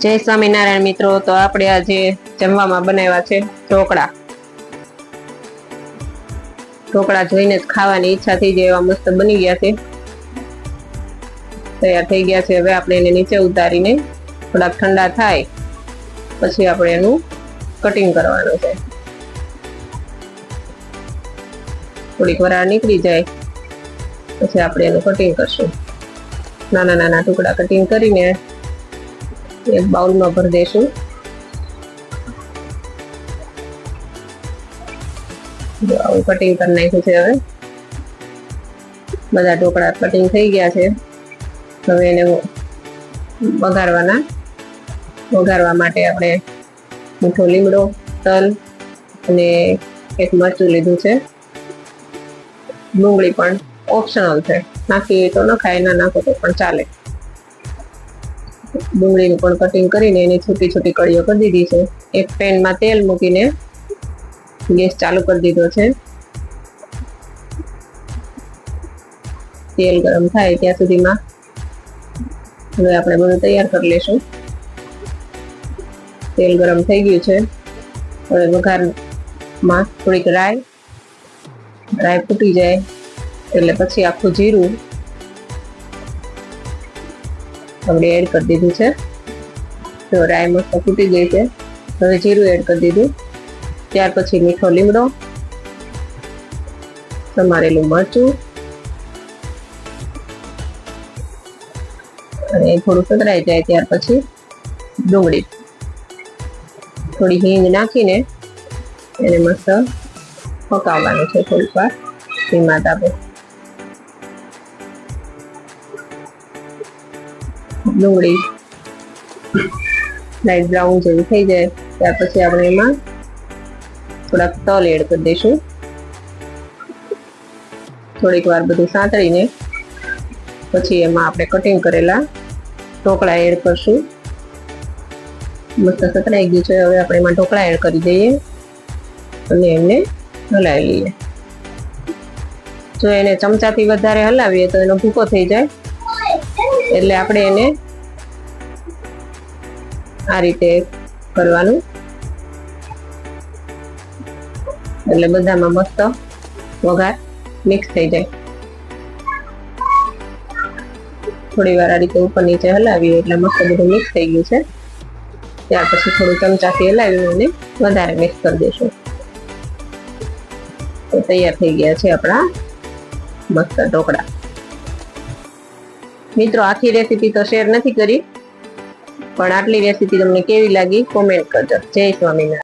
જય સ્વામિનારાયણ મિત્રો। તો આપણે આજે જમવામાં બનાવ્યા છે ઢોકળા। ઢોકળા જોઈને જ ખાવાની ઈચ્છા થઈ જાય એવા મસ્ત બની ગયા છે, તૈયાર થઈ ગયા છે। હવે આપણે એને નીચે ઉતારીને થોડાક ઠંડા થાય પછી આપણે એનું કટિંગ કરવાનું છે। થોડીક વરાળ નીકળી જાય પછી આપણે એનું કટિંગ કરશું। નાના નાના ટુકડા કટિંગ કરીને એક બાઉલમાં ભરી દઈશું। આવું કટિંગ કરી નાખ્યું છે। હવે બધા ઢોકળા કટિંગ થઈ ગયા છે। હવે એને વઘારવા માટે આપણે મીઠો લીમડો, તલ અને એક મરચું લીધું છે। ડુંગળી પણ ઓપ્શનલ છે, નાખી તો ન ખાય, ના નાખો તો પણ ચાલે। ડુંગળીનું પણ કટિંગ કરીને એની છૂટી છૂટી કળીઓ કરી દીધી છે। એક પેનમાં તેલ મૂકીને ગેસ ચાલુ કરી દીધો છે। તેલ ગરમ થાય ત્યાં સુધીમાં હવે આપણે બધું તૈયાર કરી લઈશું। તેલ ગરમ થઈ ગયું છે। હવે વઘારમાં થોડીક રાઈ ફૂટી જાય એટલે પછી આખું જીરું આપણે એડ કરી દીધું છે। તો રાઈ મસ્ત ફૂટી ગઈ છે। હવે જીરું એડ કરી દીધું। ત્યાર પછી મીઠો લીમડો, સમારેલું મરચું અને થોડું સતરાઈ જાય ત્યાર પછી ડુંગળી, થોડી હિંગ નાખીને એને મસ્ત પકાવવાનું છે થોડીક વાર ધીમા તાપે। ડુંગળી લાઈટ બ્રાઉન જેવી થઈ જાય ત્યાર પછી આપણે એમાં થોડાક તલ એડ કરી દઈશું। થોડીક વાર બધું સાંતળીને પછી એમાં આપણે કટિંગ કરેલા ઢોકળા એડ કરશું। મસ્ત સતરાઈ ગયું છે। હવે આપણે એમાં ઢોકળા એડ કરી દઈએ અને એમને હલાવી લઈએ। જો એને ચમચાથી વધારે હલાવીએ તો એનો ભૂકો થઈ જાય, એટલે આપણે એને આ રીતે કરવાનું, એટલે બધામાં મસ્ત વઘાર મિક્સ થઈ જાય। થોડી વાર આ રીતે ઉપર નીચે હલાવીએ એટલે મસ્ત બધું મિક્સ થઈ ગયું છે। ત્યાર પછી થોડું ચમચાથી હલાવીને એને વધારે મિક્સ કરી દઈશું। તો તૈયાર થઈ ગયા છે આપણા મસ્ત ઢોકળા। મિત્રો, આખી રેસીપી તો શેર નથી કરી, પણ આટલી રેસીપી તમને કેવી લાગી કોમેન્ટ કરજો। જય સ્વામિનારાયણ।